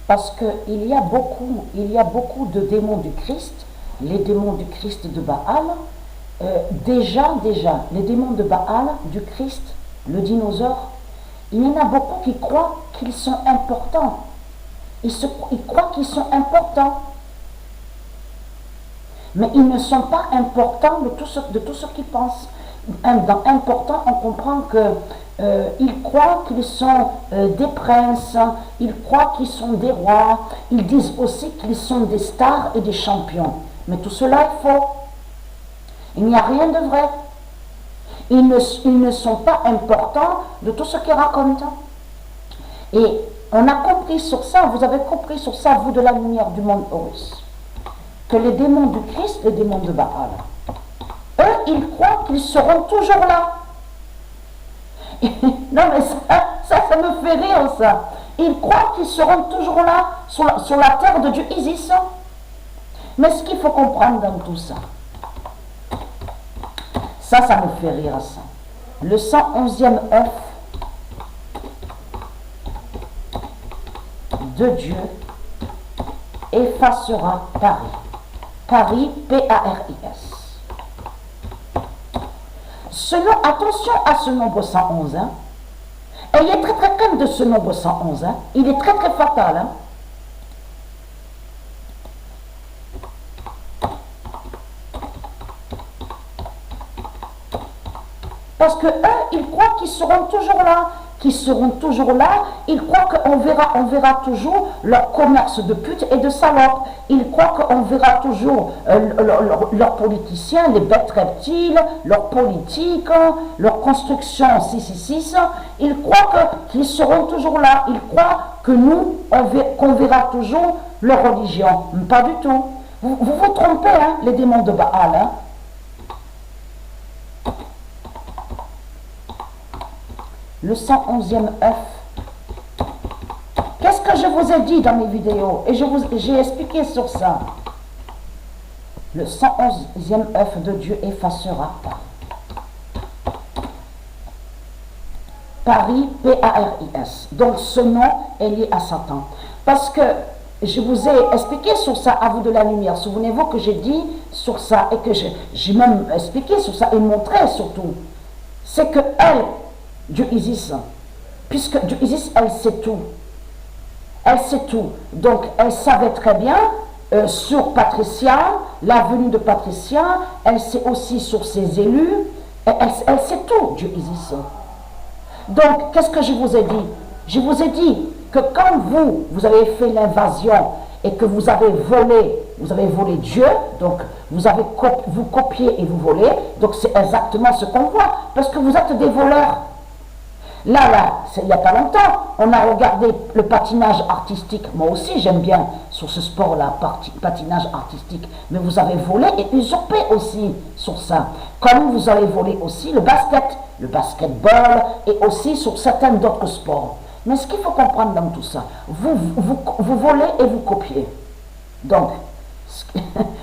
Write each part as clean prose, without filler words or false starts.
Parce qu'il y a beaucoup de démons du Christ, les démons du Christ de Baal. Déjà, les démons de Baal, du Christ, le dinosaure, il y en a beaucoup qui croient qu'ils sont importants. Ils croient qu'ils sont importants. Mais ils ne sont pas importants de tout ce qu'ils pensent. Dans important, on comprend qu'ils croient qu'ils sont des princes, ils croient qu'ils sont des rois, ils disent aussi qu'ils sont des stars et des champions. Mais tout cela est faux. Il n'y a rien de vrai. Ils ne sont pas importants de tout ce qu'ils racontent. Et on a compris sur ça, vous avez compris sur ça, vous de la lumière du monde Horus, que les démons du Christ, les démons de Baal, eux, ils croient qu'ils seront toujours là. Non mais ça me fait rire ça. Ils croient qu'ils seront toujours là sur la terre de Dieu Isis. Mais ce qu'il faut comprendre dans tout ça, ça me fait rire ça. Le 111e œuf de Dieu effacera Paris. Paris, P-A-R-I-S. Attention à ce nombre 111. Hein. Ayez très très crainte de ce nombre 111. Hein. Il est très très fatal. Hein. Parce que eux, ils croient qu'ils seront toujours là. Ils croient qu'on verra toujours leur commerce de putes et de salopes. Ils croient qu'on verra toujours leurs politiciens, les bêtes reptiles, leur politique, leur construction 666. Ils croient qu'ils seront toujours là. Ils croient que nous, qu'on verra toujours leur religion. Pas du tout. Vous trompez, hein, les démons de Baal. Hein. Le 111e œuf. Qu'est-ce que je vous ai dit dans mes vidéos? Et j'ai expliqué sur ça. Le 111e œuf de Dieu effacera Paris, P-A-R-I-S. Donc ce nom est lié à Satan. Parce que je vous ai expliqué sur ça à vous de la lumière. Souvenez-vous que j'ai dit sur ça et que j'ai même expliqué sur ça et montré surtout. C'est que elle, Dieu Isis, puisque Dieu Isis, elle sait tout. Elle sait tout. Donc, elle savait très bien sur Patricia, la venue de Patricia, elle sait aussi sur ses élus, elle sait tout, Dieu Isis. Donc, qu'est-ce que je vous ai dit? Je vous ai dit que quand vous avez fait l'invasion et que vous avez volé Dieu, donc vous copiez et vous volez, donc c'est exactement ce qu'on voit, parce que vous êtes des voleurs. Là, il n'y a pas longtemps, on a regardé le patinage artistique. Moi aussi, j'aime bien sur ce sport-là, patinage artistique. Mais vous avez volé et usurpé aussi sur ça. Comme vous avez volé aussi le basketball et aussi sur certains d'autres sports. Mais ce qu'il faut comprendre dans tout ça, vous volez et vous copiez. Donc,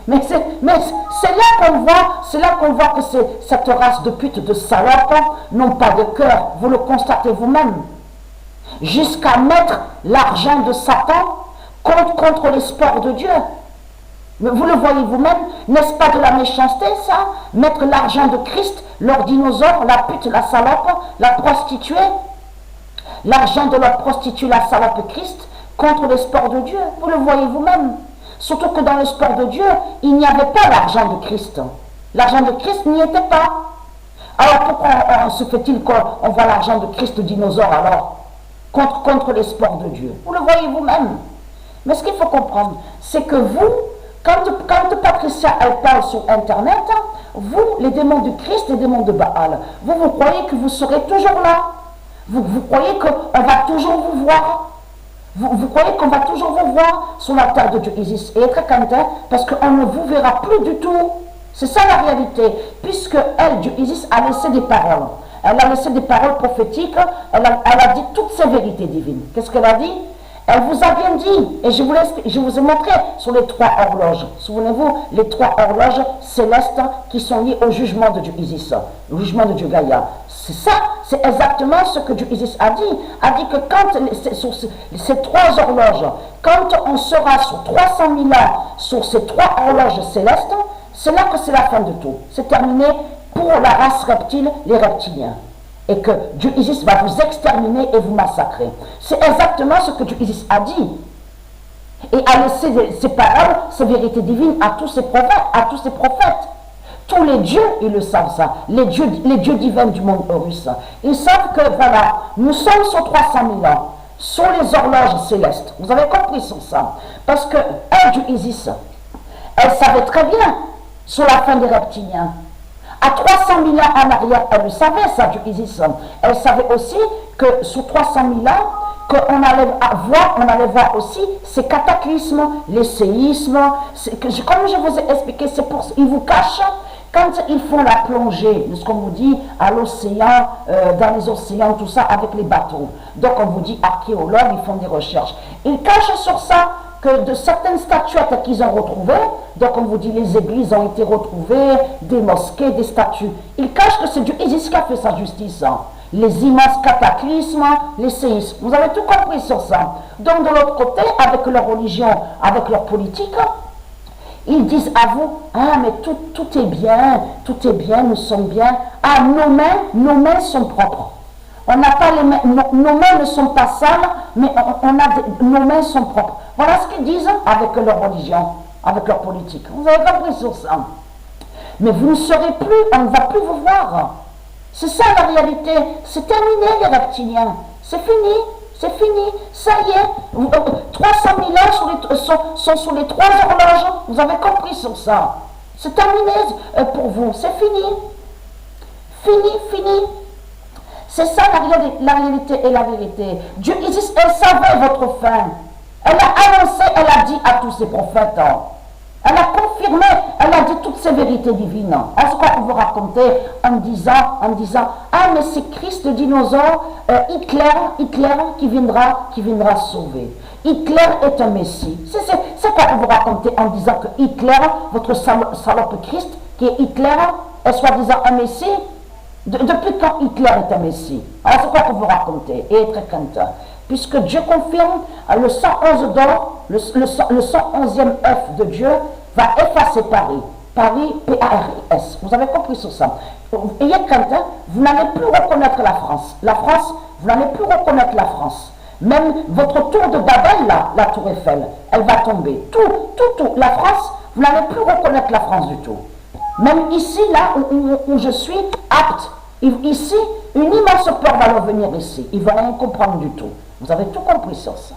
mais c'est là qu'on voit que cette race de putes, de salopes, n'ont pas de cœur. Vous le constatez vous-même. Jusqu'à mettre l'argent de Satan contre les sports de Dieu. Mais vous le voyez vous-même, n'est-ce pas de la méchanceté ça? Mettre l'argent de Christ, leur dinosaure, la pute, la salope, la prostituée, l'argent de leur prostituée, la salope Christ, contre les sports de Dieu. Vous le voyez vous-même. Surtout que dans le sport de Dieu, il n'y avait pas l'argent de Christ. L'argent de Christ n'y était pas. Alors pourquoi se fait-il qu'on voit l'argent de Christ dinosaure alors contre les sports de Dieu? Vous le voyez vous-même. Mais ce qu'il faut comprendre, c'est que vous, quand Patricia elle parle sur Internet, vous, les démons du Christ, les démons de Baal, vous croyez que vous serez toujours là. Vous croyez qu'on va toujours vous voir. Vous croyez qu'on va toujours vous voir sur la terre de Dieu Isis et être content parce qu'on ne vous verra plus du tout. C'est ça la réalité. Puisque elle, Dieu Isis, a laissé des paroles. Elle a laissé des paroles prophétiques. Elle a dit toutes ces vérités divines. Qu'est-ce qu'elle a dit? Elle vous a bien dit. Et je vous ai montré sur les 3 horloges. Souvenez-vous, les 3 horloges célestes qui sont liées au jugement de Dieu Isis, au jugement de Dieu Gaïa. C'est C'est exactement ce que Dieu Isis a dit. A dit que quand, sur ces 3 horloges, quand on sera sur 300 000 ans sur ces 3 horloges célestes, c'est là que c'est la fin de tout. C'est terminé pour la race reptile, les reptiliens. Et que Dieu Isis va vous exterminer et vous massacrer. C'est exactement ce que Dieu Isis a dit. Et a laissé ses paroles, ses vérités divines à tous ses prophètes. Tous les dieux, ils le savent ça. Les dieux divins du monde russe. Ils savent que, voilà, nous sommes sur 300 000 ans, sur les horloges célestes. Vous avez compris sur ça. Parce que, Dieu Isis, elle savait très bien, sur la fin des reptiliens, à 300 000 ans en arrière, elle le savait, ça, Dieu Isis. Elle savait aussi que sur 300 000 ans, qu'on allait voir aussi ces cataclysmes, les séismes. Comme je vous ai expliqué, c'est pour ils vous cachent quand ils font la plongée, ce qu'on vous dit, à l'océan, dans les océans, tout ça, avec les bateaux. Donc on vous dit, archéologues, ils font des recherches. Ils cachent sur ça que de certaines statuettes qu'ils ont retrouvées, donc on vous dit, les églises ont été retrouvées, des mosquées, des statues. Ils cachent que c'est Dieu Isis qui a fait sa justice. Les immenses cataclysmes, les séismes. Vous avez tout compris sur ça. Donc de l'autre côté, avec leur religion, avec leur politique, ils disent à vous, ah mais tout est bien, nous sommes bien. Ah, nos mains sont propres. On n'a pas les mains, nos mains ne sont pas sales, mais nos mains sont propres. Voilà ce qu'ils disent avec leur religion, avec leur politique. Vous avez compris sur ça. Mais vous ne serez plus, on ne va plus vous voir. C'est ça la réalité. C'est terminé les reptiliens. C'est fini. C'est fini. Ça y est. 300 000 ans sont sur les 3 horloges. Vous avez compris sur ça. C'est terminé pour vous. C'est fini. Fini. C'est ça la réalité et la vérité. Dieu Isis, elle savait votre fin. Elle a annoncé, elle a dit à tous ses prophètes. Elle a confirmé, elle a dit toutes ces vérités divines. Est-ce qu'on vous raconter en disant, ah mais c'est Christ le dinosaure, Hitler qui viendra sauver. Hitler est un messie. C'est quoi vous raconter en disant que Hitler, votre salope Christ, qui est Hitler, est soi-disant un messie? Depuis quand Hitler est un messie? Alors c'est quoi que vous racontez? Et très content. Puisque Dieu confirme, le 111 d'or, le 111e œuf de Dieu va effacer Paris. Paris, P-A-R-I-S. Vous avez compris sur ça. Ayez crainte, vous n'allez plus reconnaître la France. La France, vous n'allez plus reconnaître la France. Même votre tour de Babel, là, la tour Eiffel, elle va tomber. Tout. La France, vous n'allez plus reconnaître la France du tout. Même ici, là, où je suis apte, ici, une immense peur va leur venir ici. Ils ne vont rien comprendre du tout. Vous avez tout compris sur ça.